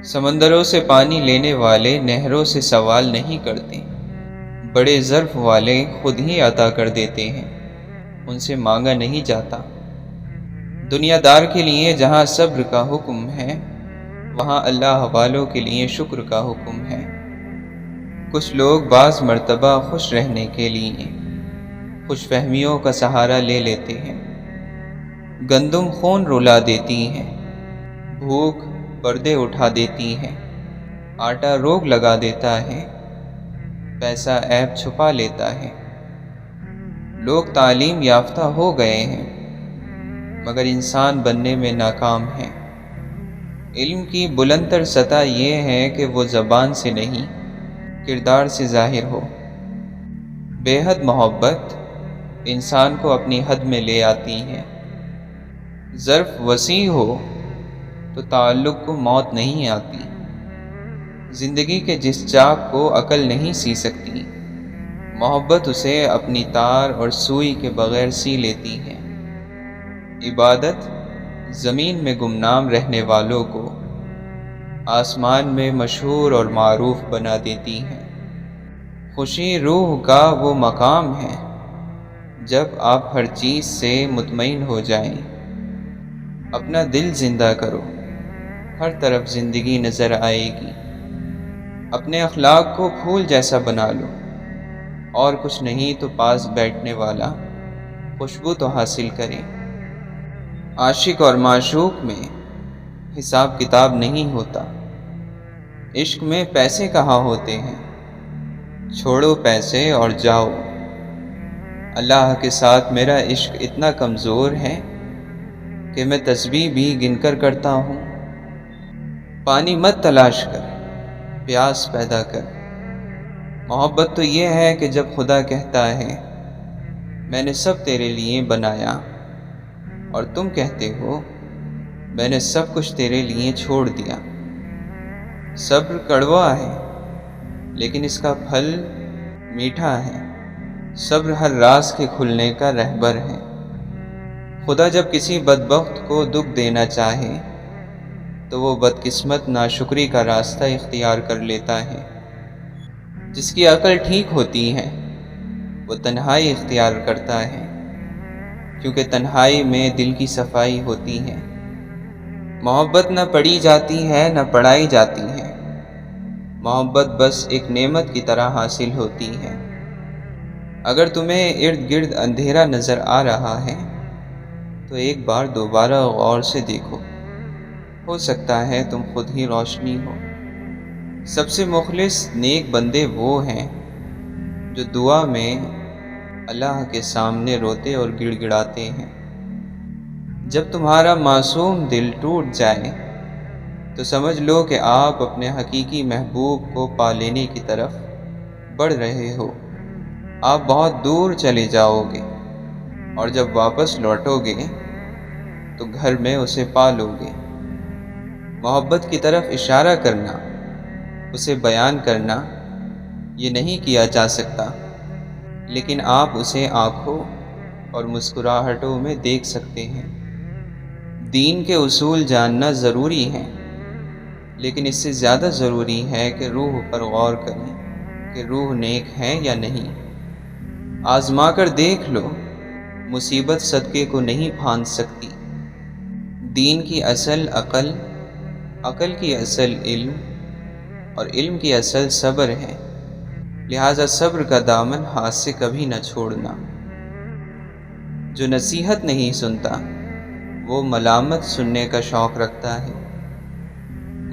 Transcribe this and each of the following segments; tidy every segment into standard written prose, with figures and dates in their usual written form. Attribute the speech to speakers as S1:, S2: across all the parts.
S1: سمندروں سے پانی لینے والے نہروں سے سوال نہیں کرتے، بڑے ظرف والے خود ہی عطا کر دیتے ہیں، ان سے مانگا نہیں جاتا۔ دنیا دار کے لیے جہاں صبر کا حکم ہے، وہاں اللہ والوں کے لیے شکر کا حکم ہے۔ کچھ لوگ بعض مرتبہ خوش رہنے کے لیے خوش فہمیوں کا سہارا لے لیتے ہیں۔ گندم خون رلا دیتی ہیں، بھوک پردے اٹھا دیتی ہے، آٹا روگ لگا دیتا ہے، پیسہ عیب چھپا لیتا ہے۔ لوگ تعلیم یافتہ ہو گئے ہیں مگر انسان بننے میں ناکام ہیں۔ علم کی بلند تر سطح یہ ہے کہ وہ زبان سے نہیں، کردار سے ظاہر ہو۔ بے حد محبت انسان کو اپنی حد میں لے آتی ہے۔ ظرف وسیع ہو تو تعلق کو موت نہیں آتی۔ زندگی کے جس چاک کو عقل نہیں سی سکتی، محبت اسے اپنی تار اور سوئی کے بغیر سی لیتی ہے۔ عبادت زمین میں گمنام رہنے والوں کو آسمان میں مشہور اور معروف بنا دیتی ہے۔ خوشی روح کا وہ مقام ہے جب آپ ہر چیز سے مطمئن ہو جائیں۔ اپنا دل زندہ کرو، ہر طرف زندگی نظر آئے گی۔ اپنے اخلاق کو پھول جیسا بنا لو، اور کچھ نہیں تو پاس بیٹھنے والا خوشبو تو حاصل کرے۔ عاشق اور معشوق میں حساب کتاب نہیں ہوتا۔ عشق میں پیسے کہاں ہوتے ہیں، چھوڑو پیسے اور جاؤ۔ اللہ کے ساتھ میرا عشق اتنا کمزور ہے کہ میں تسبیح بھی گن کر کرتا ہوں۔ پانی مت تلاش کر، پیاس پیدا کر۔ محبت تو یہ ہے کہ جب خدا کہتا ہے میں نے سب تیرے لیے بنایا، اور تم کہتے ہو میں نے سب کچھ تیرے لیے چھوڑ دیا۔ صبر کڑوا ہے لیکن اس کا پھل میٹھا ہے۔ صبر ہر راز کے کھلنے کا رہبر ہے۔ خدا جب کسی بدبخت کو دکھ دینا چاہے تو وہ بدقسمت ناشکری کا راستہ اختیار کر لیتا ہے۔ جس کی عقل ٹھیک ہوتی ہے وہ تنہائی اختیار کرتا ہے، کیونکہ تنہائی میں دل کی صفائی ہوتی ہے۔ محبت نہ پڑھی جاتی ہے نہ پڑھائی جاتی ہے، محبت بس ایک نعمت کی طرح حاصل ہوتی ہے۔ اگر تمہیں ارد گرد اندھیرا نظر آ رہا ہے تو ایک بار دوبارہ غور سے دیکھو، ہو سکتا ہے تم خود ہی روشنی ہو۔ سب سے مخلص نیک بندے وہ ہیں جو دعا میں اللہ کے سامنے روتے اور گڑ گڑاتے ہیں۔ جب تمہارا معصوم دل ٹوٹ جائے تو سمجھ لو کہ آپ اپنے حقیقی محبوب کو پا لینے کی طرف بڑھ رہے ہو۔ آپ بہت دور چلے جاؤ گے، اور جب واپس لوٹو گے تو گھر میں اسے پا لو گے۔ محبت کی طرف اشارہ کرنا، اسے بیان کرنا، یہ نہیں کیا جا سکتا، لیکن آپ اسے آنکھوں اور مسکراہٹوں میں دیکھ سکتے ہیں۔ دین کے اصول جاننا ضروری ہے، لیکن اس سے زیادہ ضروری ہے کہ روح پر غور کریں کہ روح نیک ہے یا نہیں۔ آزما کر دیکھ لو، مصیبت صدقے کو نہیں پھاند سکتی۔ دین کی اصل عقل، عقل کی اصل علم، اور علم کی اصل صبر ہے، لہٰذا صبر کا دامن ہاتھ سے کبھی نہ چھوڑنا۔ جو نصیحت نہیں سنتا وہ ملامت سننے کا شوق رکھتا ہے۔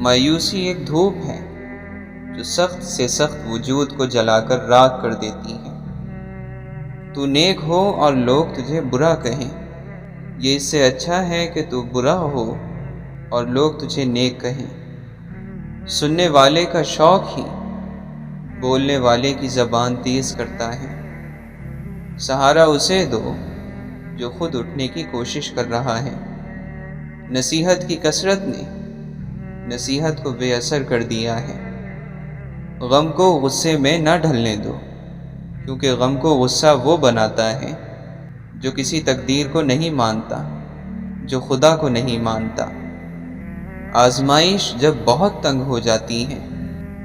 S1: مایوسی ایک دھوپ ہے جو سخت سے سخت وجود کو جلا کر راکھ کر دیتی ہے۔ تو نیک ہو اور لوگ تجھے برا کہیں، یہ اس سے اچھا ہے کہ تو برا ہو اور لوگ تجھے نیک کہیں۔ سننے والے کا شوق ہی بولنے والے کی زبان تیز کرتا ہے۔ سہارا اسے دو جو خود اٹھنے کی کوشش کر رہا ہے۔ نصیحت کی کثرت نے نصیحت کو بے اثر کر دیا ہے۔ غم کو غصے میں نہ ڈھلنے دو، کیونکہ غم کو غصہ وہ بناتا ہے جو کسی تقدیر کو نہیں مانتا، جو خدا کو نہیں مانتا۔ آزمائش جب بہت تنگ ہو جاتی ہے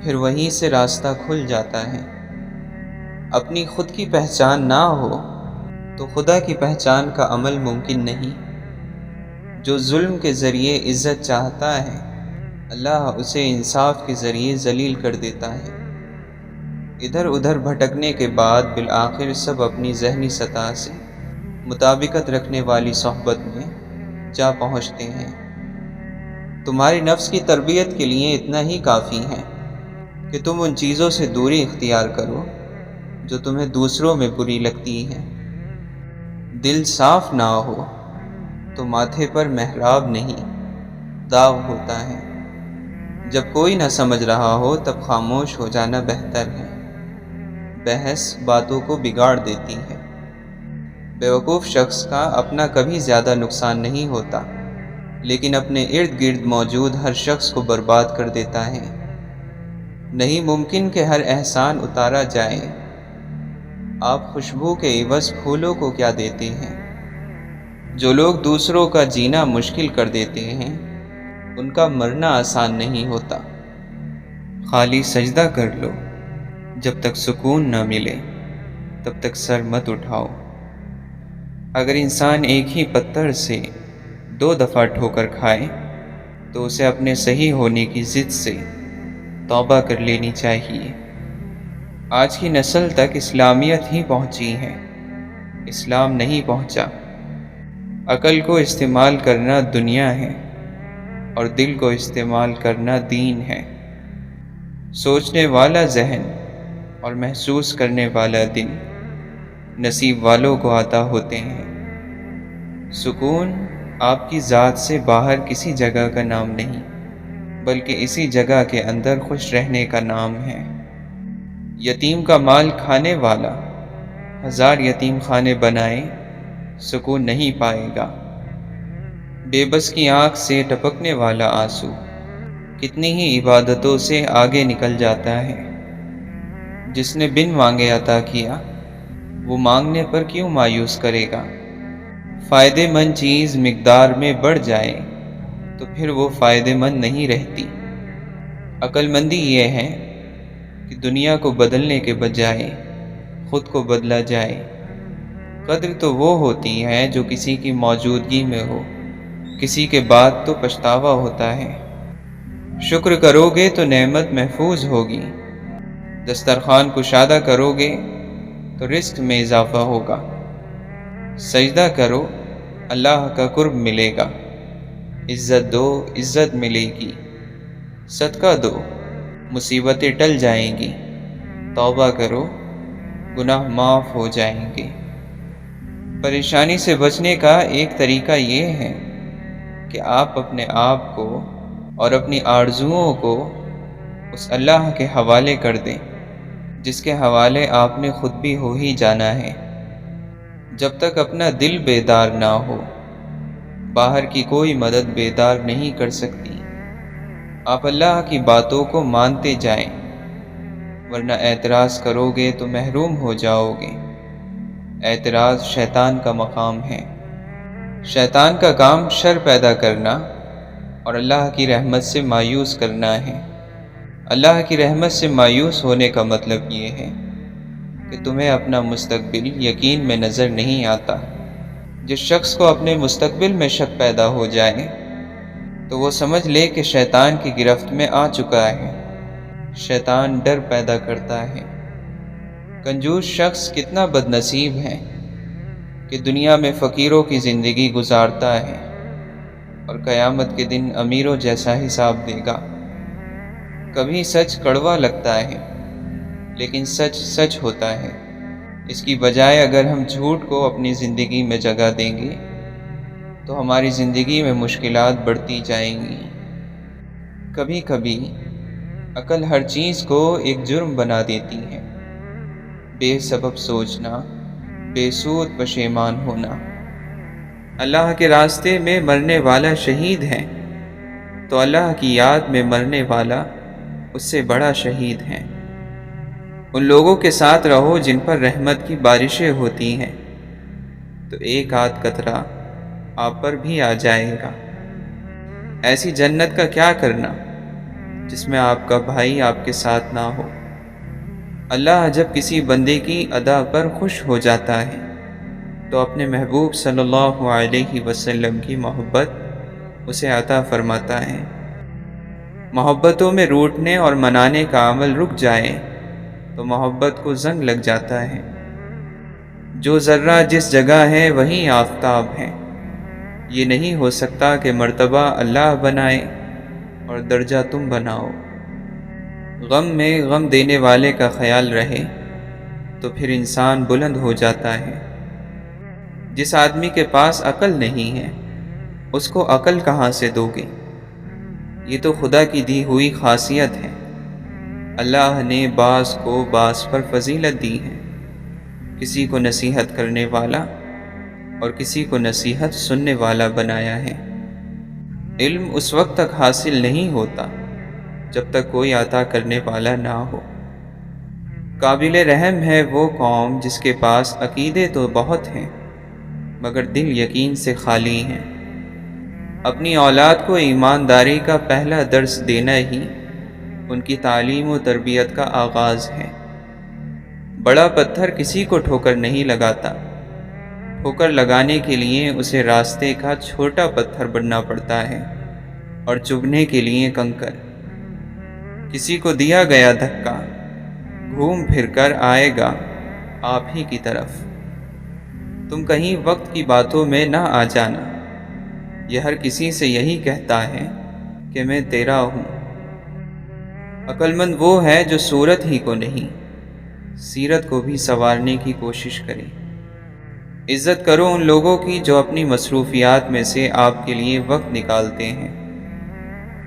S1: پھر وہیں سے راستہ کھل جاتا ہے۔ اپنی خود کی پہچان نہ ہو تو خدا کی پہچان کا عمل ممکن نہیں۔ جو ظلم کے ذریعے عزت چاہتا ہے اللہ اسے انصاف کے ذریعے ذلیل کر دیتا ہے۔ ادھر ادھر بھٹکنے کے بعد بالآخر سب اپنی ذہنی سطح سے مطابقت رکھنے والی صحبت میں جا پہنچتے ہیں۔ تمہاری نفس کی تربیت کے لیے اتنا ہی کافی ہے کہ تم ان چیزوں سے دوری اختیار کرو جو تمہیں دوسروں میں بری لگتی ہیں۔ دل صاف نہ ہو تو ماتھے پر محراب نہیں داغ ہوتا ہے۔ جب کوئی نہ سمجھ رہا ہو تب خاموش ہو جانا بہتر ہے۔ بحث باتوں کو بگاڑ دیتی ہے۔ بیوقوف شخص کا اپنا کبھی زیادہ نقصان نہیں ہوتا لیکن اپنے ارد گرد موجود ہر شخص کو برباد کر دیتا ہے۔ نہیں ممکن کہ ہر احسان اتارا جائے۔ آپ خوشبو کے عوض پھولوں کو کیا دیتے ہیں؟ جو لوگ دوسروں کا جینا مشکل کر دیتے ہیں ان کا مرنا آسان نہیں ہوتا۔ خالی سجدہ کر لو، جب تک سکون نہ ملے تب تک سر مت اٹھاؤ۔ اگر انسان ایک ہی پتھر سے 2 دفعہ ٹھوکر کھائے تو اسے اپنے صحیح ہونے کی ضد سے توبہ کر لینی چاہیے۔ آج کی نسل تک اسلامیت ہی پہنچی ہے، اسلام نہیں پہنچا۔ عقل کو استعمال کرنا دنیا ہے اور دل کو استعمال کرنا دین ہے۔ سوچنے والا ذہن اور محسوس کرنے والا دل نصیب والوں کو عطا ہوتے ہیں۔ سکون آپ کی ذات سے باہر کسی جگہ کا نام نہیں بلکہ اسی جگہ کے اندر خوش رہنے کا نام ہے۔ یتیم کا مال کھانے والا 1000 یتیم خانے بنائے سکون نہیں پائے گا۔ بے بس کی آنکھ سے ٹپکنے والا آنسو کتنی ہی عبادتوں سے آگے نکل جاتا ہے۔ جس نے بن مانگے عطا کیا وہ مانگنے پر کیوں مایوس کرے گا؟ فائدے مند چیز مقدار میں بڑھ جائے تو پھر وہ فائدے مند نہیں رہتی۔ عقل مندی یہ ہے کہ دنیا کو بدلنے کے بجائے خود کو بدلا جائے۔ قدر تو وہ ہوتی ہے جو کسی کی موجودگی میں ہو، کسی کے بعد تو پچھتاوا ہوتا ہے۔ شکر کرو گے تو نعمت محفوظ ہوگی، دسترخوان کشادہ کرو گے تو رزق میں اضافہ ہوگا۔ سجدہ کرو اللہ کا قرب ملے گا، عزت دو عزت ملے گی، صدقہ دو مصیبتیں ٹل جائیں گی، توبہ کرو گناہ معاف ہو جائیں گے۔ پریشانی سے بچنے کا ایک طریقہ یہ ہے کہ آپ اپنے آپ کو اور اپنی آرزوؤں کو اس اللہ کے حوالے کر دیں جس کے حوالے آپ نے خود بھی ہو ہی جانا ہے۔ جب تک اپنا دل بیدار نہ ہو باہر کی کوئی مدد بیدار نہیں کر سکتی۔ آپ اللہ کی باتوں کو مانتے جائیں ورنہ اعتراض کرو گے تو محروم ہو جاؤ گے۔ اعتراض شیطان کا مقام ہے۔ شیطان کا کام شر پیدا کرنا اور اللہ کی رحمت سے مایوس کرنا ہے۔ اللہ کی رحمت سے مایوس ہونے کا مطلب یہ ہے کہ تمہیں اپنا مستقبل یقین میں نظر نہیں آتا۔ جس شخص کو اپنے مستقبل میں شک پیدا ہو جائے تو وہ سمجھ لے کہ شیطان کی گرفت میں آ چکا ہے۔ شیطان ڈر پیدا کرتا ہے۔ کنجوس شخص کتنا بد نصیب ہے کہ دنیا میں فقیروں کی زندگی گزارتا ہے اور قیامت کے دن امیروں جیسا حساب دے گا۔ کبھی سچ کڑوا لگتا ہے لیکن سچ سچ ہوتا ہے۔ اس کی بجائے اگر ہم جھوٹ کو اپنی زندگی میں جگہ دیں گے تو ہماری زندگی میں مشکلات بڑھتی جائیں گی۔ کبھی کبھی عقل ہر چیز کو ایک جرم بنا دیتی ہے۔ بے سبب سوچنا، بے سود پشیمان ہونا۔ اللہ کے راستے میں مرنے والا شہید ہے تو اللہ کی یاد میں مرنے والا اس سے بڑا شہید ہے۔ ان لوگوں کے ساتھ رہو جن پر رحمت کی بارشیں ہوتی ہیں تو ایک آدھ قطرہ آپ پر بھی آ جائے گا۔ ایسی جنت کا کیا کرنا جس میں آپ کا بھائی آپ کے ساتھ نہ ہو۔ اللہ جب کسی بندے کی ادا پر خوش ہو جاتا ہے تو اپنے محبوب صلی اللہ علیہ وسلم کی محبت اسے عطا فرماتا ہے۔ محبتوں میں روٹنے اور منانے کا عمل رک جائے تو محبت کو زنگ لگ جاتا ہے۔ جو ذرہ جس جگہ ہے وہیں آفتاب ہے۔ یہ نہیں ہو سکتا کہ مرتبہ اللہ بنائے اور درجہ تم بناؤ۔ غم میں غم دینے والے کا خیال رہے تو پھر انسان بلند ہو جاتا ہے۔ جس آدمی کے پاس عقل نہیں ہے اس کو عقل کہاں سے دو گے؟ یہ تو خدا کی دی ہوئی خاصیت ہے۔ اللہ نے بعض کو بعض پر فضیلت دی ہے، کسی کو نصیحت کرنے والا اور کسی کو نصیحت سننے والا بنایا ہے۔ علم اس وقت تک حاصل نہیں ہوتا جب تک کوئی عطا کرنے والا نہ ہو۔ قابل رحم ہے وہ قوم جس کے پاس عقیدے تو بہت ہیں مگر دل یقین سے خالی ہیں۔ اپنی اولاد کو ایمانداری کا پہلا درس دینا ہی ان کی تعلیم و تربیت کا آغاز ہے۔ بڑا پتھر کسی کو ٹھوکر نہیں لگاتا، ٹھوکر لگانے کے لیے اسے راستے کا چھوٹا پتھر بننا پڑتا ہے اور چبھنے کے لیے کنکر۔ کسی کو دیا گیا دھکا گھوم پھر کر آئے گا آپ ہی کی طرف۔ تم کہیں وقت کی باتوں میں نہ آ جانا، یہ ہر کسی سے یہی کہتا ہے کہ میں تیرا ہوں۔ عقل مند وہ ہے جو صورت ہی کو نہیں سیرت کو بھی سنوارنے کی کوشش کرے۔ عزت کرو ان لوگوں کی جو اپنی مصروفیات میں سے آپ کے لیے وقت نکالتے ہیں،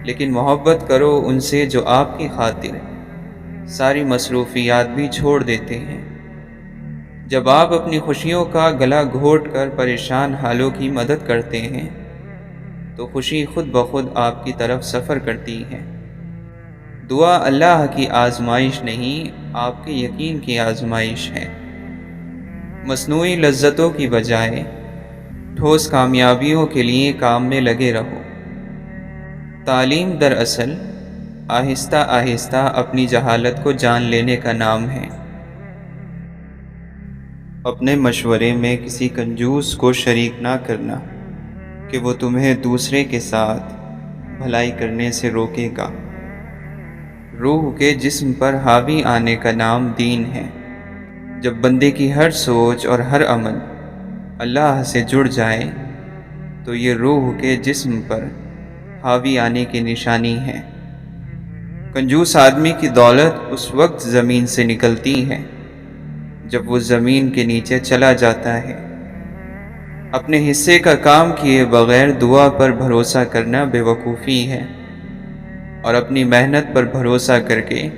S1: لیکن محبت کرو ان سے جو آپ کی خاطر ساری مصروفیات بھی چھوڑ دیتے ہیں۔ جب آپ اپنی خوشیوں کا گلا گھونٹ کر پریشان حالوں کی مدد کرتے ہیں تو خوشی خود بخود آپ کی طرف سفر کرتی ہے۔ دعا اللہ کی آزمائش نہیں، آپ کے یقین کی آزمائش ہے۔ مصنوعی لذتوں کی بجائے ٹھوس کامیابیوں کے لیے کام میں لگے رہو۔ تعلیم دراصل آہستہ آہستہ اپنی جہالت کو جان لینے کا نام ہے۔ اپنے مشورے میں کسی کنجوس کو شریک نہ کرنا کہ وہ تمہیں دوسرے کے ساتھ بھلائی کرنے سے روکے گا۔ روح کے جسم پر حاوی آنے کا نام دین ہے۔ جب بندے کی ہر سوچ اور ہر عمل اللہ سے جڑ جائے تو یہ روح کے جسم پر حاوی آنے کی نشانی ہے۔ کنجوس آدمی کی دولت اس وقت زمین سے نکلتی ہے جب وہ زمین کے نیچے چلا جاتا ہے۔ اپنے حصے کا کام کیے بغیر دعا پر بھروسہ کرنا بے وقوفی ہے، اور اپنی محنت پر بھروسہ کر کے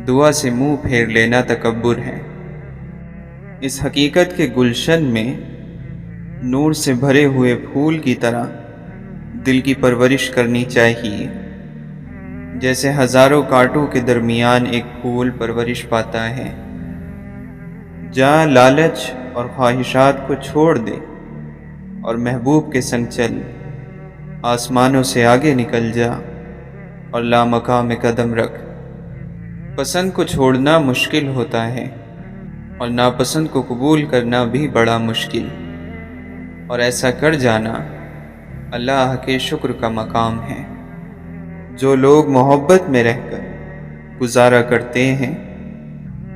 S1: دعا سے منہ پھیر لینا تکبر ہے۔ اس حقیقت کے گلشن میں نور سے بھرے ہوئے پھول کی طرح دل کی پرورش کرنی چاہیے، جیسے ہزاروں کانٹوں کے درمیان ایک پھول پرورش پاتا ہے۔ جہاں لالچ اور خواہشات کو چھوڑ دے اور محبوب کے سنگ چل، آسمانوں سے آگے نکل جا اور لامقام میں قدم رکھ۔ پسند کو چھوڑنا مشکل ہوتا ہے اور ناپسند کو قبول کرنا بھی بڑا مشکل، اور ایسا کر جانا اللہ کے شکر کا مقام ہے۔ جو لوگ محبت میں رہ کر گزارا کرتے ہیں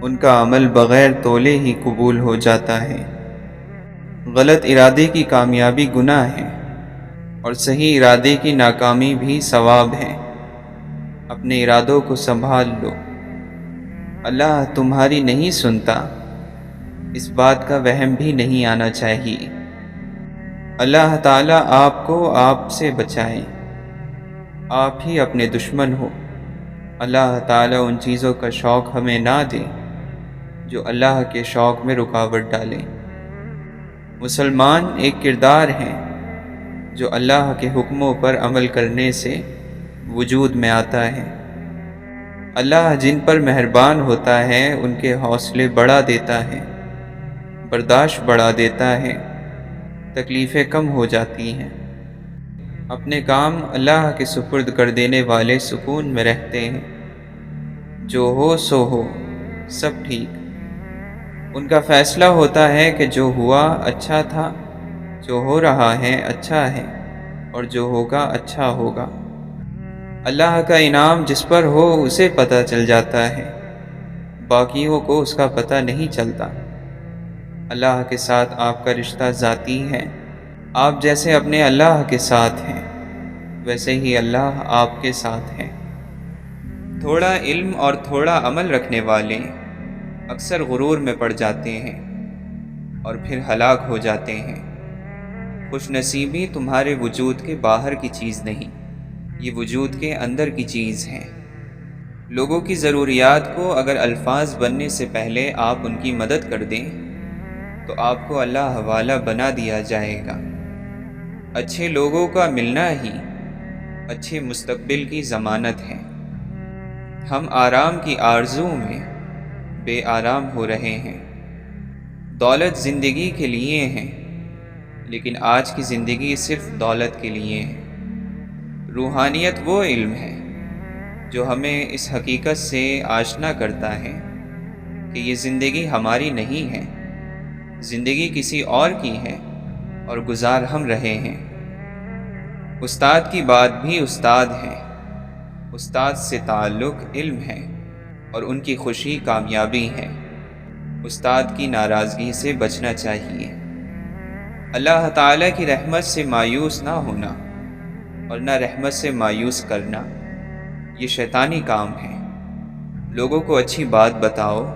S1: ان کا عمل بغیر تولے ہی قبول ہو جاتا ہے۔ غلط ارادے کی کامیابی گناہ ہے اور صحیح ارادے کی ناکامی بھی ثواب ہے۔ اپنے ارادوں کو سنبھال لو، اللہ تمہاری نہیں سنتا، اس بات کا وہم بھی نہیں آنا چاہیے۔ اللہ تعالیٰ آپ کو آپ سے بچائے، آپ ہی اپنے دشمن ہو۔ اللہ تعالیٰ ان چیزوں کا شوق ہمیں نہ دے جو اللہ کے شوق میں رکاوٹ ڈالیں۔ مسلمان ایک کردار ہے جو اللہ کے حکموں پر عمل کرنے سے وجود میں آتا ہے۔ اللہ جن پر مہربان ہوتا ہے ان کے حوصلے بڑھا دیتا ہے، برداشت بڑھا دیتا ہے، تکلیفیں کم ہو جاتی ہیں۔ اپنے کام اللہ کے سپرد کر دینے والے سکون میں رہتے ہیں۔ جو ہو سو ہو، سب ٹھیک۔ ان کا فیصلہ ہوتا ہے کہ جو ہوا اچھا تھا، جو ہو رہا ہے اچھا ہے، اور جو ہوگا اچھا ہوگا۔ اللہ کا انعام جس پر ہو اسے پتہ چل جاتا ہے، باقیوں کو اس کا پتہ نہیں چلتا۔ اللہ کے ساتھ آپ کا رشتہ ذاتی ہے۔ آپ جیسے اپنے اللہ کے ساتھ ہیں، ویسے ہی اللہ آپ کے ساتھ ہیں۔ تھوڑا علم اور تھوڑا عمل رکھنے والے اکثر غرور میں پڑ جاتے ہیں اور پھر ہلاک ہو جاتے ہیں۔ خوش نصیبی تمہارے وجود کے باہر کی چیز نہیں، یہ وجود کے اندر کی چیز ہے۔ لوگوں کی ضروریات کو اگر الفاظ بننے سے پہلے آپ ان کی مدد کر دیں تو آپ کو اللہ حوالہ بنا دیا جائے گا۔ اچھے لوگوں کا ملنا ہی اچھے مستقبل کی ضمانت ہے۔ ہم آرام کی آرزو میں بے آرام ہو رہے ہیں۔ دولت زندگی کے لیے ہے، لیکن آج کی زندگی صرف دولت کے لیے ہے۔ روحانیت وہ علم ہے جو ہمیں اس حقیقت سے آشنا کرتا ہے کہ یہ زندگی ہماری نہیں ہے، زندگی کسی اور کی ہے اور گزار ہم رہے ہیں۔ استاد کی بات بھی استاد ہے، استاد سے تعلق علم ہے اور ان کی خوشی کامیابی ہے۔ استاد کی ناراضگی سے بچنا چاہیے۔ اللہ تعالیٰ کی رحمت سے مایوس نہ ہونا اور نہ رحمت سے مایوس کرنا، یہ شیطانی کام ہے۔ لوگوں کو اچھی بات بتاؤ،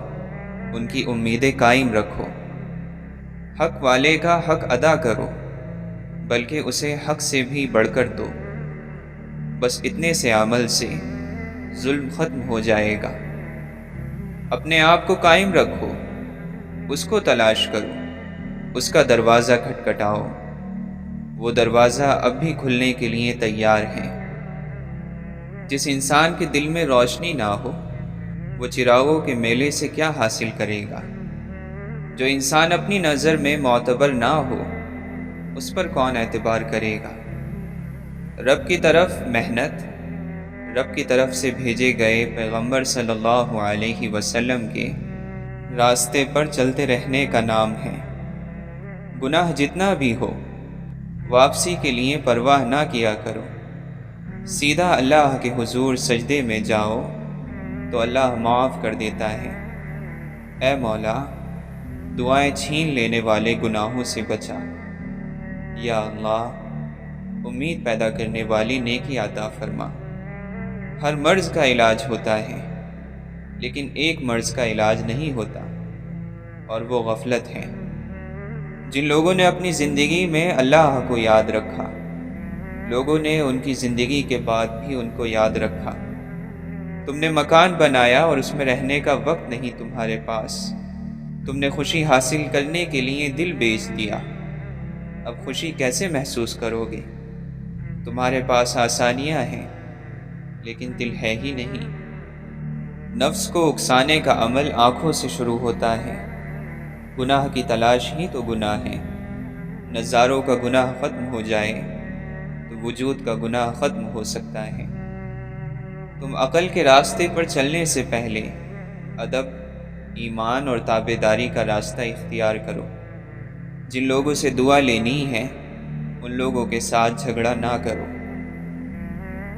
S1: ان کی امیدیں قائم رکھو، حق والے کا حق ادا کرو، بلکہ اسے حق سے بھی بڑھ کر دو۔ بس اتنے سے عمل سے ظلم ختم ہو جائے گا۔ اپنے آپ کو قائم رکھو، اس کو تلاش کرو، اس کا دروازہ کھٹکھٹاؤ۔ وہ دروازہ اب بھی کھلنے کے لیے تیار ہے۔ جس انسان کے دل میں روشنی نہ ہو، وہ چراغوں کے میلے سے کیا حاصل کرے گا؟ جو انسان اپنی نظر میں معتبر نہ ہو، اس پر کون اعتبار کرے گا؟ رب کی طرف محنت، رب کی طرف سے بھیجے گئے پیغمبر صلی اللہ علیہ وسلم کے راستے پر چلتے رہنے کا نام ہے۔ گناہ جتنا بھی ہو، واپسی کے لیے پرواہ نہ کیا کرو۔ سیدھا اللہ کے حضور سجدے میں جاؤ تو اللہ معاف کر دیتا ہے۔ اے مولا، دعائیں چھین لینے والے گناہوں سے بچا۔ یا اللہ، امید پیدا کرنے والی نیکی عطا فرما۔ ہر مرض کا علاج ہوتا ہے، لیکن ایک مرض کا علاج نہیں ہوتا، اور وہ غفلت ہے۔ جن لوگوں نے اپنی زندگی میں اللہ کو یاد رکھا، لوگوں نے ان کی زندگی کے بعد بھی ان کو یاد رکھا۔ تم نے مکان بنایا اور اس میں رہنے کا وقت نہیں تمہارے پاس۔ تم نے خوشی حاصل کرنے کے لیے دل بیچ دیا۔ اب خوشی کیسے محسوس کرو گے؟ تمہارے پاس آسانیاں ہیں، لیکن دل ہے ہی نہیں۔ نفس کو اکسانے کا عمل آنکھوں سے شروع ہوتا ہے۔ گناہ کی تلاش ہی تو گناہ ہے۔ نظاروں کا گناہ ختم ہو جائے تو وجود کا گناہ ختم ہو سکتا ہے۔ تم عقل کے راستے پر چلنے سے پہلے ادب، ایمان اور تابعداری کا راستہ اختیار کرو۔ جن لوگوں سے دعا لینی ہے، ان لوگوں کے ساتھ جھگڑا نہ کرو۔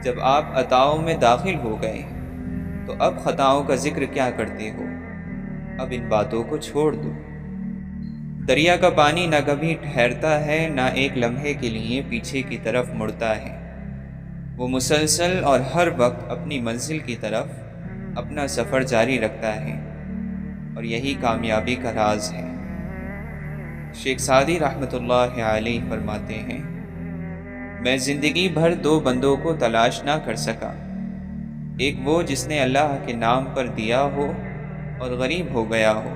S1: جب آپ عطاؤں میں داخل ہو گئے تو اب خطاؤں کا ذکر کیا کرتے ہو؟ اب ان باتوں کو چھوڑ دو۔ دریا کا پانی نہ کبھی ٹھہرتا ہے، نہ ایک لمحے کے لیے پیچھے کی طرف مڑتا ہے۔ وہ مسلسل اور ہر وقت اپنی منزل کی طرف اپنا سفر جاری رکھتا ہے، اور یہی کامیابی کا راز ہے۔ شیخ سعدی رحمۃ اللہ علیہ فرماتے ہیں، میں زندگی بھر دو بندوں کو تلاش نہ کر سکا، ایک وہ جس نے اللہ کے نام پر دیا ہو اور غریب ہو گیا ہو،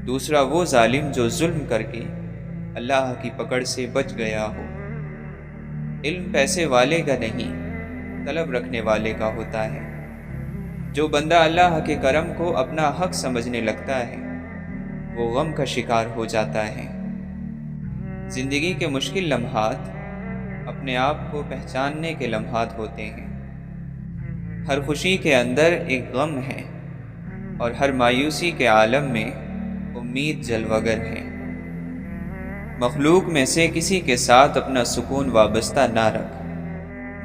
S1: دوسرا وہ ظالم جو ظلم کر کے اللہ کی پکڑ سے بچ گیا ہو۔ علم پیسے والے کا نہیں، طلب رکھنے والے کا ہوتا ہے۔ جو بندہ اللہ کے کرم کو اپنا حق سمجھنے لگتا ہے، وہ غم کا شکار ہو جاتا ہے۔ زندگی کے مشکل لمحات اپنے اپنے آپ کو پہچاننے کے لمحات ہوتے ہیں۔ ہر خوشی کے اندر ایک غم ہے، اور ہر مایوسی کے عالم میں امید جلوگر ہے۔ مخلوق میں سے کسی کے ساتھ اپنا سکون وابستہ نہ رکھ،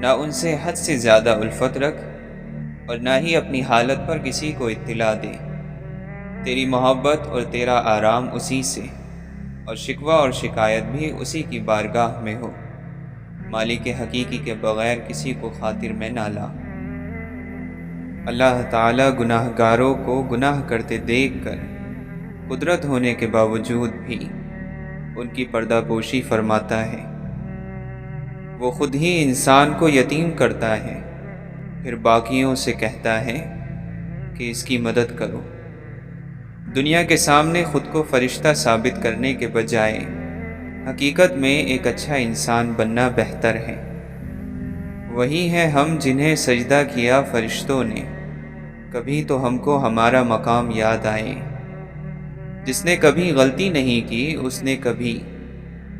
S1: نہ ان سے حد سے زیادہ الفت رکھ، اور نہ ہی اپنی حالت پر کسی کو اطلاع دے۔ تیری محبت اور تیرا آرام اسی سے، اور شکوہ اور شکایت بھی اسی کی بارگاہ میں ہو۔ مالک حقیقی کے بغیر کسی کو خاطر میں نہ لا۔ اللہ تعالیٰ گناہ گاروں کو گناہ کرتے دیکھ کر قدرت ہونے کے باوجود بھی ان کی پردہ پوشی فرماتا ہے۔ وہ خود ہی انسان کو یتیم کرتا ہے، پھر باقیوں سے کہتا ہے کہ اس کی مدد کرو۔ دنیا کے سامنے خود کو فرشتہ ثابت کرنے کے بجائے حقیقت میں ایک اچھا انسان بننا بہتر ہے۔ وہی ہیں ہم جنہیں سجدہ کیا فرشتوں نے، کبھی تو ہم کو ہمارا مقام یاد آئے۔ جس نے کبھی غلطی نہیں کی، اس نے کبھی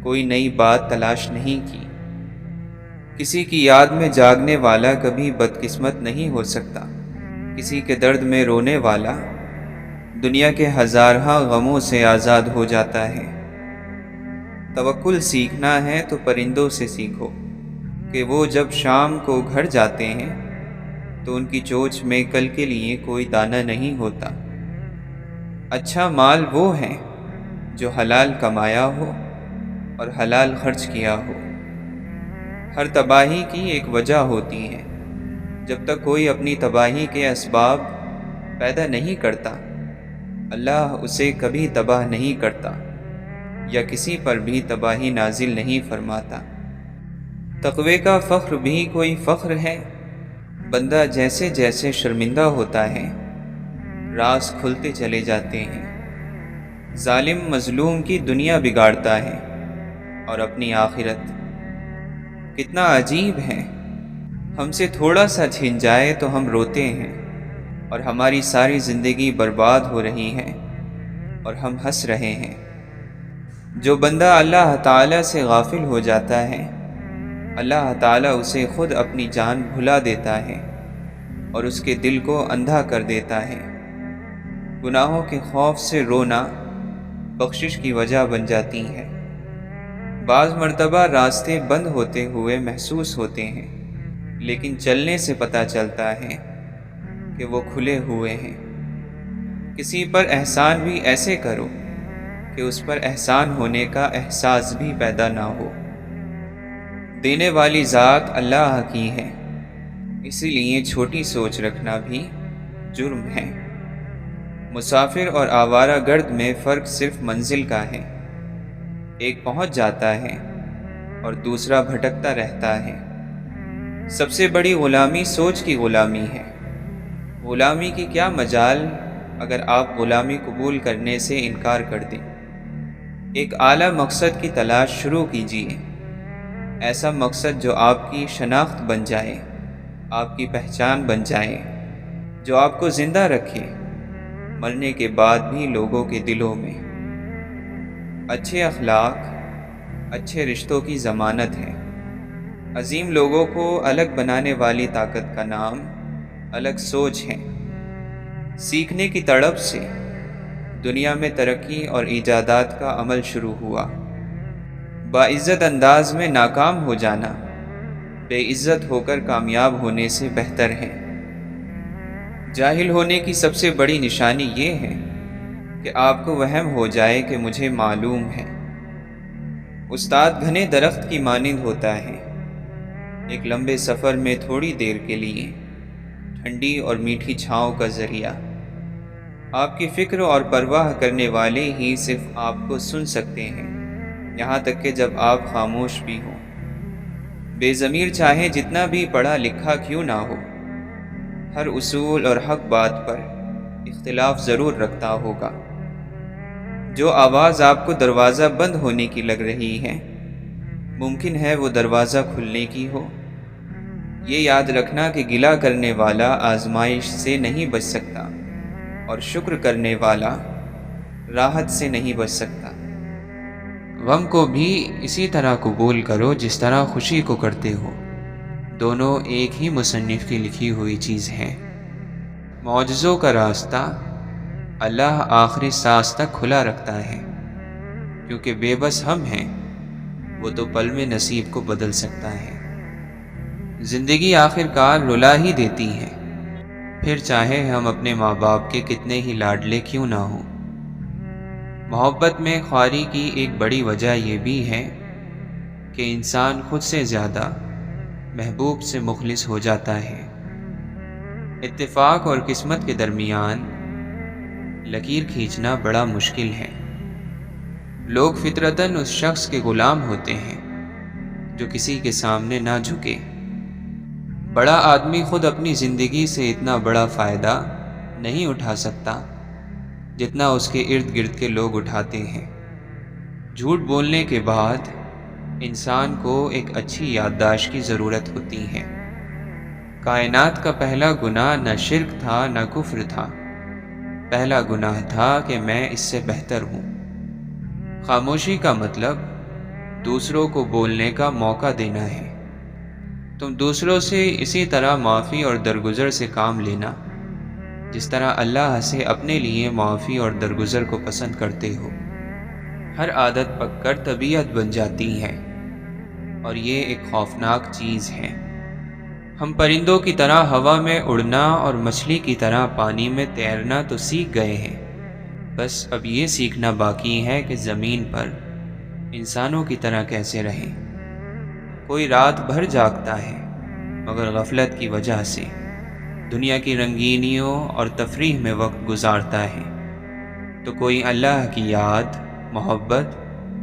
S1: کوئی نئی بات تلاش نہیں کی۔ کسی کی یاد میں جاگنے والا کبھی بدقسمت نہیں ہو سکتا۔ کسی کے درد میں رونے والا دنیا کے ہزارہا غموں سے آزاد ہو جاتا ہے۔ توکل سیکھنا ہے تو پرندوں سے سیکھو کہ وہ جب شام کو گھر جاتے ہیں تو ان کی چونچ میں کل کے لیے کوئی دانہ نہیں ہوتا۔ اچھا مال وہ ہے جو حلال کمایا ہو اور حلال خرچ کیا ہو۔ ہر تباہی کی ایک وجہ ہوتی ہے۔ جب تک کوئی اپنی تباہی کے اسباب پیدا نہیں کرتا، اللہ اسے کبھی تباہ نہیں کرتا یا کسی پر بھی تباہی نازل نہیں فرماتا۔ تقوی کا فخر بھی کوئی فخر ہے۔ بندہ جیسے جیسے شرمندہ ہوتا ہے، راز کھلتے چلے جاتے ہیں۔ ظالم مظلوم کی دنیا بگاڑتا ہے اور اپنی آخرت۔ کتنا عجیب ہے، ہم سے تھوڑا سا چھن جائے تو ہم روتے ہیں، اور ہماری ساری زندگی برباد ہو رہی ہے اور ہم ہنس رہے ہیں۔ جو بندہ اللہ تعالیٰ سے غافل ہو جاتا ہے، اللہ تعالیٰ اسے خود اپنی جان بھلا دیتا ہے اور اس کے دل کو اندھا کر دیتا ہے۔ گناہوں کے خوف سے رونا بخشش کی وجہ بن جاتی ہے۔ بعض مرتبہ راستے بند ہوتے ہوئے محسوس ہوتے ہیں، لیکن چلنے سے پتہ چلتا ہے کہ وہ کھلے ہوئے ہیں۔ کسی پر احسان بھی ایسے کرو کہ اس پر احسان ہونے کا احساس بھی پیدا نہ ہو۔ دینے والی ذات اللہ کی ہے، اسی لیے چھوٹی سوچ رکھنا بھی جرم ہے۔ مسافر اور آوارہ گرد میں فرق صرف منزل کا ہے۔ ایک پہنچ جاتا ہے اور دوسرا بھٹکتا رہتا ہے۔ سب سے بڑی غلامی سوچ کی غلامی ہے۔ غلامی کی کیا مجال اگر آپ غلامی قبول کرنے سے انکار کر دیں۔ ایک اعلیٰ مقصد کی تلاش شروع کیجیے، ایسا مقصد جو آپ کی شناخت بن جائے، آپ کی پہچان بن جائے، جو آپ کو زندہ رکھے مرنے کے بعد بھی لوگوں کے دلوں میں۔ اچھے اخلاق اچھے رشتوں کی ضمانت ہے۔ عظیم لوگوں کو الگ بنانے والی طاقت کا نام الگ سوچ ہے۔ سیکھنے کی تڑپ سے دنیا میں ترقی اور ایجادات کا عمل شروع ہوا۔ باعزت انداز میں ناکام ہو جانا بے عزت ہو کر کامیاب ہونے سے بہتر ہے۔ جاہل ہونے کی سب سے بڑی نشانی یہ ہے کہ آپ کو وہم ہو جائے کہ مجھے معلوم ہے۔ استاد گھنے درخت کی مانند ہوتا ہے، ایک لمبے سفر میں تھوڑی دیر کے لیے ٹھنڈی اور میٹھی چھاؤں کا ذریعہ۔ آپ کی فکر اور پرواہ کرنے والے ہی صرف آپ کو سن سکتے ہیں، یہاں تک کہ جب آپ خاموش بھی ہوں۔ بے ضمیر چاہے جتنا بھی پڑھا لکھا کیوں نہ ہو، ہر اصول اور حق بات پر اختلاف ضرور رکھتا ہوگا۔ جو آواز آپ کو دروازہ بند ہونے کی لگ رہی ہے، ممکن ہے وہ دروازہ کھلنے کی ہو۔ یہ یاد رکھنا کہ گلہ کرنے والا آزمائش سے نہیں بچ سکتا اور شکر کرنے والا راحت سے نہیں بچ سکتا۔ غم کو بھی اسی طرح قبول کرو جس طرح خوشی کو کرتے ہو، دونوں ایک ہی مصنف کی لکھی ہوئی چیز ہیں۔ معجزوں کا راستہ اللہ آخری سانس تک کھلا رکھتا ہے، کیونکہ بے بس ہم ہیں، وہ تو پل میں نصیب کو بدل سکتا ہے۔ زندگی آخر کار رلا ہی دیتی ہے، پھر چاہے ہم اپنے ماں باپ کے کتنے ہی لاڈلے کیوں نہ ہوں۔ محبت میں خواری کی ایک بڑی وجہ یہ بھی ہے کہ انسان خود سے زیادہ محبوب سے مخلص ہو جاتا ہے۔ اتفاق اور قسمت کے درمیان لکیر کھینچنا بڑا مشکل ہے۔ لوگ فطرتاً اس شخص کے غلام ہوتے ہیں جو کسی کے سامنے نہ جھکے۔ بڑا آدمی خود اپنی زندگی سے اتنا بڑا فائدہ نہیں اٹھا سکتا جتنا اس کے ارد گرد کے لوگ اٹھاتے ہیں۔ جھوٹ بولنے کے بعد انسان کو ایک اچھی یادداشت کی ضرورت ہوتی ہے۔ کائنات کا پہلا گناہ نہ شرک تھا نہ کفر تھا، پہلا گناہ تھا کہ میں اس سے بہتر ہوں۔ خاموشی کا مطلب دوسروں کو بولنے کا موقع دینا ہے۔ تم دوسروں سے اسی طرح معافی اور درگزر سے کام لینا جس طرح اللہ سے اپنے لیے معافی اور درگزر کو پسند کرتے ہو۔ ہر عادت پک کر طبیعت بن جاتی ہے، اور یہ ایک خوفناک چیز ہے۔ ہم پرندوں کی طرح ہوا میں اڑنا اور مچھلی کی طرح پانی میں تیرنا تو سیکھ گئے ہیں، بس اب یہ سیکھنا باقی ہے کہ زمین پر انسانوں کی طرح کیسے رہیں۔ کوئی رات بھر جاگتا ہے مگر غفلت کی وجہ سے دنیا کی رنگینیوں اور تفریح میں وقت گزارتا ہے، تو کوئی اللہ کی یاد، محبت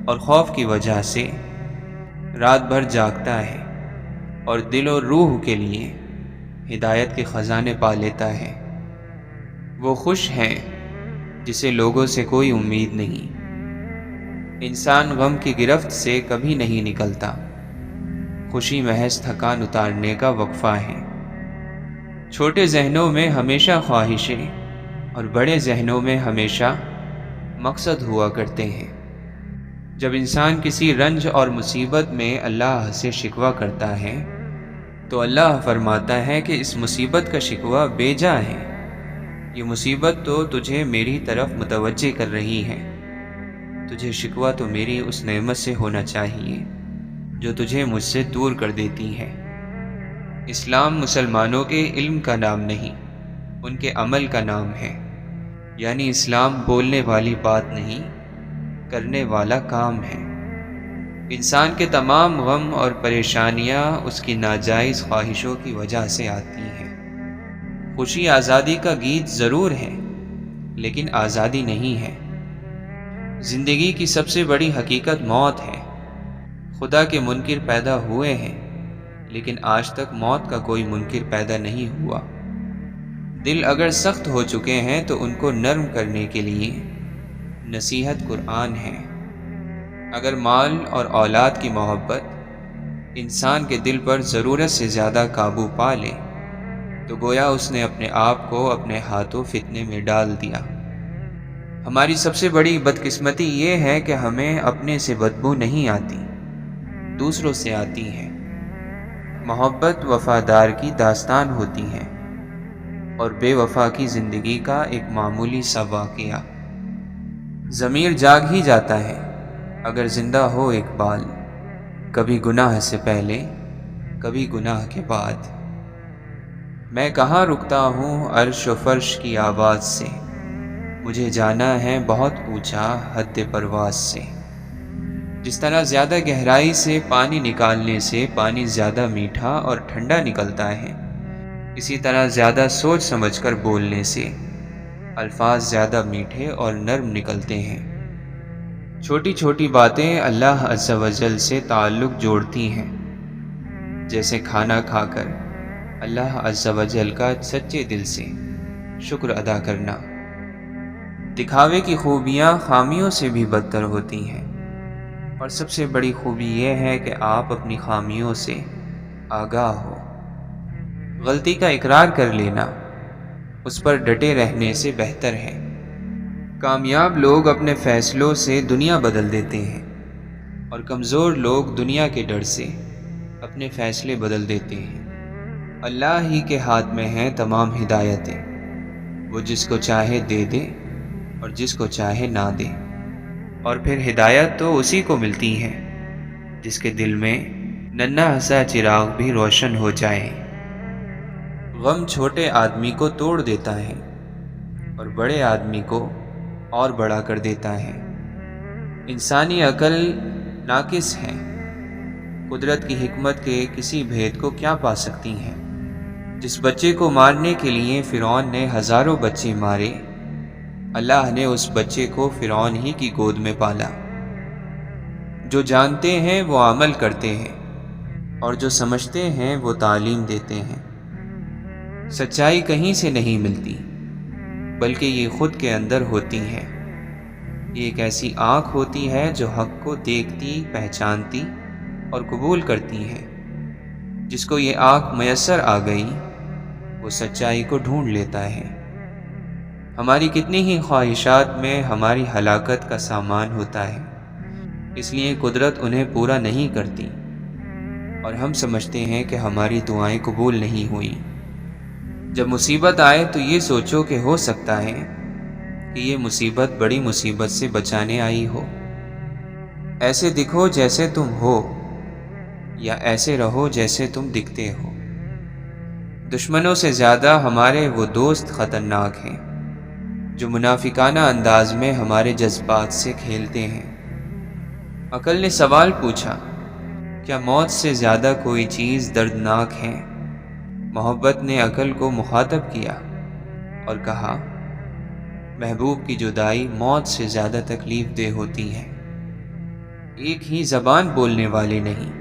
S1: اور خوف کی وجہ سے رات بھر جاگتا ہے اور دل و روح کے لیے ہدایت کے خزانے پا لیتا ہے۔ وہ خوش ہیں جسے لوگوں سے کوئی امید نہیں۔ انسان غم کی گرفت سے کبھی نہیں نکلتا، خوشی محض تھکان اتارنے کا وقفہ ہے۔ چھوٹے ذہنوں میں ہمیشہ خواہشیں اور بڑے ذہنوں میں ہمیشہ مقصد ہوا کرتے ہیں۔ جب انسان کسی رنج اور مصیبت میں اللہ سے شکوہ کرتا ہے تو اللہ فرماتا ہے کہ اس مصیبت کا شکوہ بے جا ہے، یہ مصیبت تو تجھے میری طرف متوجہ کر رہی ہے، تجھے شکوہ تو میری اس نعمت سے ہونا چاہیے جو تجھے مجھ سے دور کر دیتی ہے۔ اسلام مسلمانوں کے علم کا نام نہیں، ان کے عمل کا نام ہے، یعنی اسلام بولنے والی بات نہیں، کرنے والا کام ہے۔ انسان کے تمام غم اور پریشانیاں اس کی ناجائز خواہشوں کی وجہ سے آتی ہیں۔ خوشی آزادی کا گیت ضرور ہے، لیکن آزادی نہیں ہے۔ زندگی کی سب سے بڑی حقیقت موت ہے۔ خدا کے منکر پیدا ہوئے ہیں، لیکن آج تک موت کا کوئی منکر پیدا نہیں ہوا۔ دل اگر سخت ہو چکے ہیں تو ان کو نرم کرنے کے لیے نصیحت قرآن ہے۔ اگر مال اور اولاد کی محبت انسان کے دل پر ضرورت سے زیادہ قابو پا لے تو گویا اس نے اپنے آپ کو اپنے ہاتھوں فتنے میں ڈال دیا۔ ہماری سب سے بڑی بدقسمتی یہ ہے کہ ہمیں اپنے سے بدبو نہیں آتی، دوسروں سے آتی ہے۔ محبت وفادار کی داستان ہوتی ہے اور بے وفا کی زندگی کا ایک معمولی سا واقعہ۔ ضمیر جاگ ہی جاتا ہے اگر زندہ ہو اقبال، کبھی گناہ سے پہلے کبھی گناہ کے بعد۔ میں کہاں رکتا ہوں عرش و فرش کی آواز سے، مجھے جانا ہے بہت اونچا حد پرواز سے۔ جس طرح زیادہ گہرائی سے پانی نکالنے سے پانی زیادہ میٹھا اور ٹھنڈا نکلتا ہے، اسی طرح زیادہ سوچ سمجھ کر بولنے سے الفاظ زیادہ میٹھے اور نرم نکلتے ہیں۔ چھوٹی چھوٹی باتیں اللہ عز و جل سے تعلق جوڑتی ہیں، جیسے کھانا کھا کر اللہ عز و جل کا سچے دل سے شکر ادا کرنا۔ دکھاوے کی خوبیاں خامیوں سے بھی بدتر ہوتی ہیں، اور سب سے بڑی خوبی یہ ہے کہ آپ اپنی خامیوں سے آگاہ ہو۔ غلطی کا اقرار کر لینا اس پر ڈٹے رہنے سے بہتر ہے۔ کامیاب لوگ اپنے فیصلوں سے دنیا بدل دیتے ہیں، اور کمزور لوگ دنیا کے ڈر سے اپنے فیصلے بدل دیتے ہیں۔ اللہ ہی کے ہاتھ میں ہیں تمام ہدایتیں، وہ جس کو چاہے دے دے اور جس کو چاہے نہ دے۔ اور پھر ہدایت تو اسی کو ملتی ہے جس کے دل میں ننھا سا چراغ بھی روشن ہو جائے۔ غم چھوٹے آدمی کو توڑ دیتا ہے اور بڑے آدمی کو اور بڑا کر دیتا ہے۔ انسانی عقل ناقص ہے، قدرت کی حکمت کے کسی بھید کو کیا پا سکتی ہیں؟ جس بچے کو مارنے کے لیے فرعون نے ہزاروں بچے مارے، اللہ نے اس بچے کو فرعون ہی کی گود میں پالا۔ جو جانتے ہیں وہ عمل کرتے ہیں اور جو سمجھتے ہیں وہ تعلیم دیتے ہیں۔ سچائی کہیں سے نہیں ملتی بلکہ یہ خود کے اندر ہوتی ہے۔ یہ ایک ایسی آنکھ ہوتی ہے جو حق کو دیکھتی، پہچانتی اور قبول کرتی ہے۔ جس کو یہ آنکھ میسر آ گئی وہ سچائی کو ڈھونڈ لیتا ہے۔ ہماری کتنی ہی خواہشات میں ہماری ہلاکت کا سامان ہوتا ہے، اس لیے قدرت انہیں پورا نہیں کرتی اور ہم سمجھتے ہیں کہ ہماری دعائیں قبول نہیں ہوئیں۔ جب مصیبت آئے تو یہ سوچو کہ ہو سکتا ہے کہ یہ مصیبت بڑی مصیبت سے بچانے آئی ہو۔ ایسے دکھو جیسے تم ہو یا ایسے رہو جیسے تم دکھتے ہو۔ دشمنوں سے زیادہ ہمارے وہ دوست خطرناک ہیں جو منافقانہ انداز میں ہمارے جذبات سے کھیلتے ہیں۔ عقل نے سوال پوچھا، کیا موت سے زیادہ کوئی چیز دردناک ہے؟ محبت نے عقل کو مخاطب کیا اور کہا، محبوب کی جدائی موت سے زیادہ تکلیف دہ ہوتی ہے۔ ایک ہی زبان بولنے والے نہیں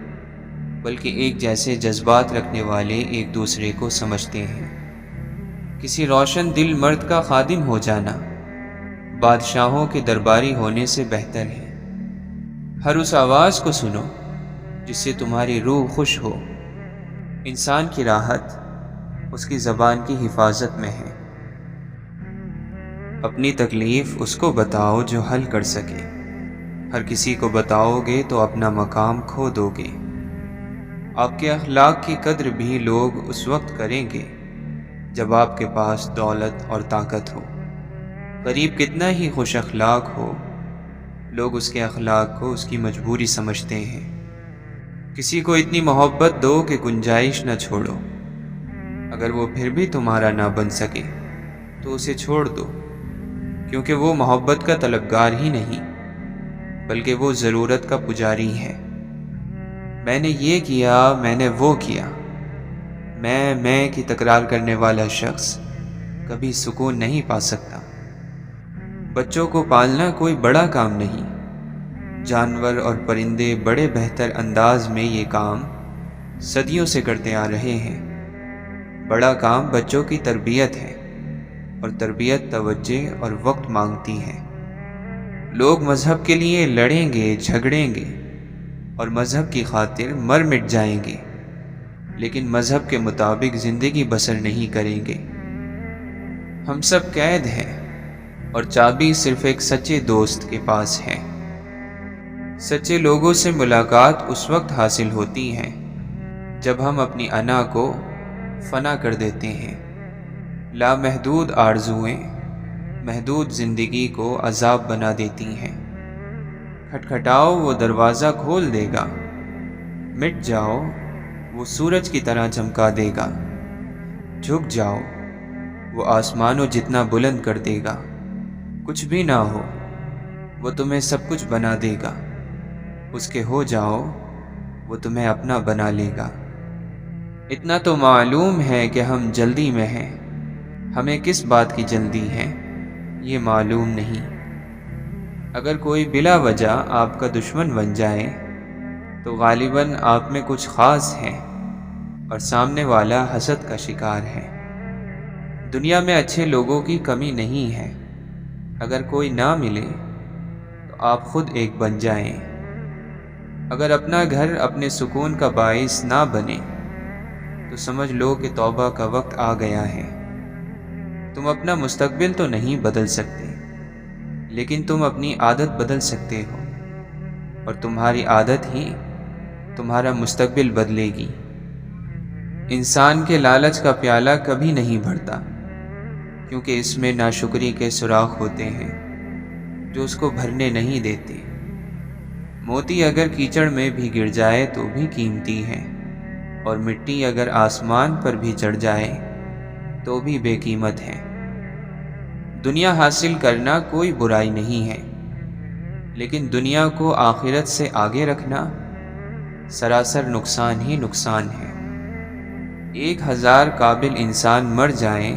S1: بلکہ ایک جیسے جذبات رکھنے والے ایک دوسرے کو سمجھتے ہیں۔ کسی روشن دل مرد کا خادم ہو جانا بادشاہوں کے درباری ہونے سے بہتر ہے۔ ہر اس آواز کو سنو جس سے تمہاری روح خوش ہو۔ انسان کی راحت اس کی زبان کی حفاظت میں ہے۔ اپنی تکلیف اس کو بتاؤ جو حل کر سکے۔ ہر کسی کو بتاؤ گے تو اپنا مقام کھو دو گے۔ آپ کے اخلاق کی قدر بھی لوگ اس وقت کریں گے جب آپ کے پاس دولت اور طاقت ہو۔ غریب کتنا ہی خوش اخلاق ہو، لوگ اس کے اخلاق کو اس کی مجبوری سمجھتے ہیں۔ کسی کو اتنی محبت دو کہ گنجائش نہ چھوڑو۔ اگر وہ پھر بھی تمہارا نہ بن سکے تو اسے چھوڑ دو، کیونکہ وہ محبت کا طلبگار ہی نہیں بلکہ وہ ضرورت کا پجاری ہے۔ میں نے یہ کیا، میں نے وہ کیا، میں کی تکرار کرنے والا شخص کبھی سکون نہیں پا سکتا۔ بچوں کو پالنا کوئی بڑا کام نہیں۔ جانور اور پرندے بڑے بہتر انداز میں یہ کام صدیوں سے کرتے آ رہے ہیں۔ بڑا کام بچوں کی تربیت ہے اور تربیت توجہ اور وقت مانگتی ہے۔ لوگ مذہب کے لیے لڑیں گے، جھگڑیں گے اور مذہب کی خاطر مر مٹ جائیں گے، لیکن مذہب کے مطابق زندگی بسر نہیں کریں گے۔ ہم سب قید ہیں اور چابی صرف ایک سچے دوست کے پاس ہے۔ سچے لوگوں سے ملاقات اس وقت حاصل ہوتی ہے جب ہم اپنی انا کو فنا کر دیتے ہیں۔ لامحدود آرزوئیں محدود زندگی کو عذاب بنا دیتی ہیں۔ کھٹکھٹاؤ وہ دروازہ کھول دے گا، مٹ جاؤ وہ سورج کی طرح چمکا دے گا، جھک جاؤ وہ آسمانوں جتنا بلند کر دے گا، کچھ بھی نہ ہو وہ تمہیں سب کچھ بنا دے گا، اس کے ہو جاؤ وہ تمہیں اپنا بنا لے گا۔ اتنا تو معلوم ہے کہ ہم جلدی میں ہیں، ہمیں کس بات کی جلدی ہے یہ معلوم نہیں۔ اگر کوئی بلا وجہ آپ کا دشمن بن جائے تو غالباً آپ میں کچھ خاص ہے اور سامنے والا حسد کا شکار ہے۔ دنیا میں اچھے لوگوں کی کمی نہیں ہے، اگر کوئی نہ ملے تو آپ خود ایک بن جائیں۔ اگر اپنا گھر اپنے سکون کا باعث نہ بنے تو سمجھ لو کہ توبہ کا وقت آ گیا ہے۔ تم اپنا مستقبل تو نہیں بدل سکتے، لیکن تم اپنی عادت بدل سکتے ہو۔ اور تمہاری عادت ہی تمہارا مستقبل بدلے گی۔ انسان کے لالچ کا پیالہ کبھی نہیں بھرتا، کیونکہ اس میں ناشکری کے سوراخ ہوتے ہیں جو اس کو بھرنے نہیں دیتے۔ موتی اگر کیچڑ میں بھی گر جائے تو بھی قیمتی ہے، اور مٹی اگر آسمان پر بھی چڑھ جائے تو بھی بے قیمت ہے۔ دنیا حاصل کرنا کوئی برائی نہیں ہے، لیکن دنیا کو آخرت سے آگے رکھنا سراسر نقصان ہی نقصان ہے۔ 1000 قابل انسان مر جائیں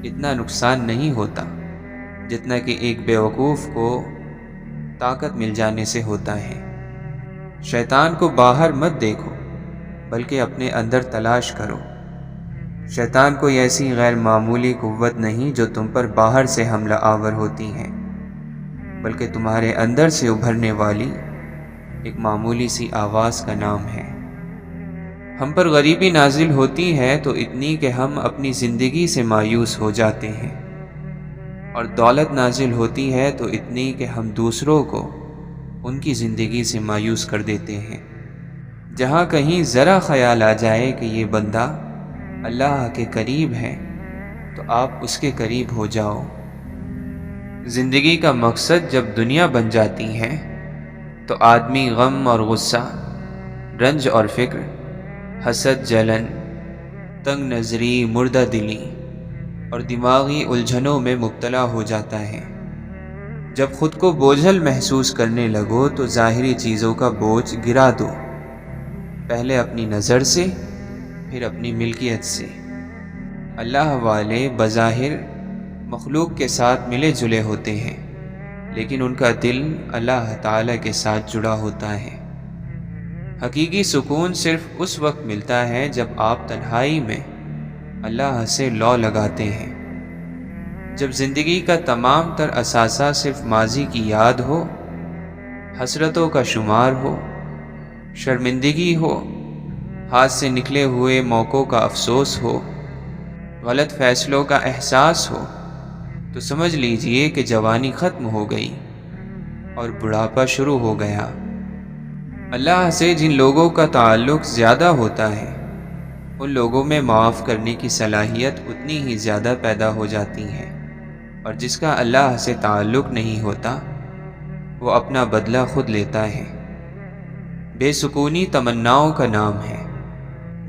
S1: اتنا نقصان نہیں ہوتا جتنا کہ ایک بیوقوف کو طاقت مل جانے سے ہوتا ہے۔ شیطان کو باہر مت دیکھو بلکہ اپنے اندر تلاش کرو۔ شیطان کوئی ایسی غیر معمولی قوت نہیں جو تم پر باہر سے حملہ آور ہوتی ہے، بلکہ تمہارے اندر سے ابھرنے والی ایک معمولی سی آواز کا نام ہے۔ ہم پر غریبی نازل ہوتی ہے تو اتنی کہ ہم اپنی زندگی سے مایوس ہو جاتے ہیں، اور دولت نازل ہوتی ہے تو اتنی کہ ہم دوسروں کو ان کی زندگی سے مایوس کر دیتے ہیں۔ جہاں کہیں ذرا خیال آ جائے کہ یہ بندہ اللہ کے قریب ہے تو آپ اس کے قریب ہو جاؤ۔ زندگی کا مقصد جب دنیا بن جاتی ہے تو آدمی غم اور غصہ، رنج اور فکر، حسد، جلن، تنگ نظری، مردہ دلی اور دماغی الجھنوں میں مبتلا ہو جاتا ہے۔ جب خود کو بوجھل محسوس کرنے لگو تو ظاہری چیزوں کا بوجھ گرا دو، پہلے اپنی نظر سے، پھر اپنی ملکیت سے۔ اللہ والے بظاہر مخلوق کے ساتھ ملے جلے ہوتے ہیں، لیکن ان کا دل اللہ تعالی کے ساتھ جڑا ہوتا ہے۔ حقیقی سکون صرف اس وقت ملتا ہے جب آپ تنہائی میں اللہ سے لو لگاتے ہیں، جب زندگی کا تمام تر اثاثہ صرف ماضی کی یاد ہو، حسرتوں کا شمار ہو، شرمندگی ہو، ہاتھ سے نکلے ہوئے موقعوں کا افسوس ہو، غلط فیصلوں کا احساس ہو، تو سمجھ لیجئے کہ جوانی ختم ہو گئی اور بڑھاپا شروع ہو گیا۔ اللہ سے جن لوگوں کا تعلق زیادہ ہوتا ہے ان لوگوں میں معاف کرنے کی صلاحیت اتنی ہی زیادہ پیدا ہو جاتی ہے، اور جس کا اللہ سے تعلق نہیں ہوتا وہ اپنا بدلہ خود لیتا ہے۔ بے سکونی تمناؤں کا نام ہے۔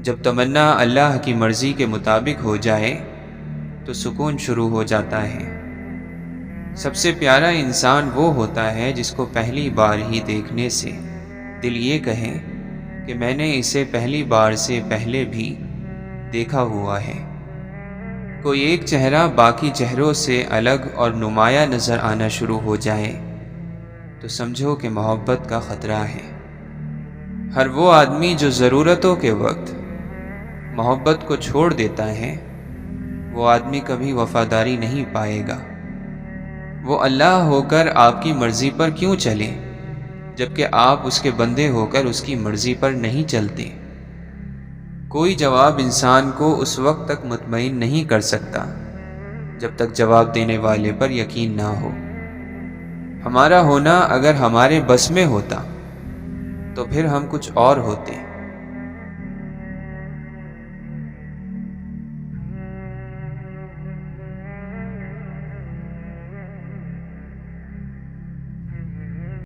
S1: جب تمنا اللہ کی مرضی کے مطابق ہو جائے تو سکون شروع ہو جاتا ہے۔ سب سے پیارا انسان وہ ہوتا ہے جس کو پہلی بار ہی دیکھنے سے دل یہ کہے کہ میں نے اسے پہلی بار سے پہلے بھی دیکھا ہوا ہے۔ کوئی ایک چہرہ باقی چہروں سے الگ اور نمایاں نظر آنا شروع ہو جائے تو سمجھو کہ محبت کا خطرہ ہے۔ ہر وہ آدمی جو ضرورتوں کے وقت محبت کو چھوڑ دیتا ہے وہ آدمی کبھی وفاداری نہیں پائے گا۔ وہ اللہ ہو کر آپ کی مرضی پر کیوں چلے جبکہ آپ اس کے بندے ہو کر اس کی مرضی پر نہیں چلتے؟ کوئی جواب انسان کو اس وقت تک مطمئن نہیں کر سکتا جب تک جواب دینے والے پر یقین نہ ہو۔ ہمارا ہونا اگر ہمارے بس میں ہوتا تو پھر ہم کچھ اور ہوتے۔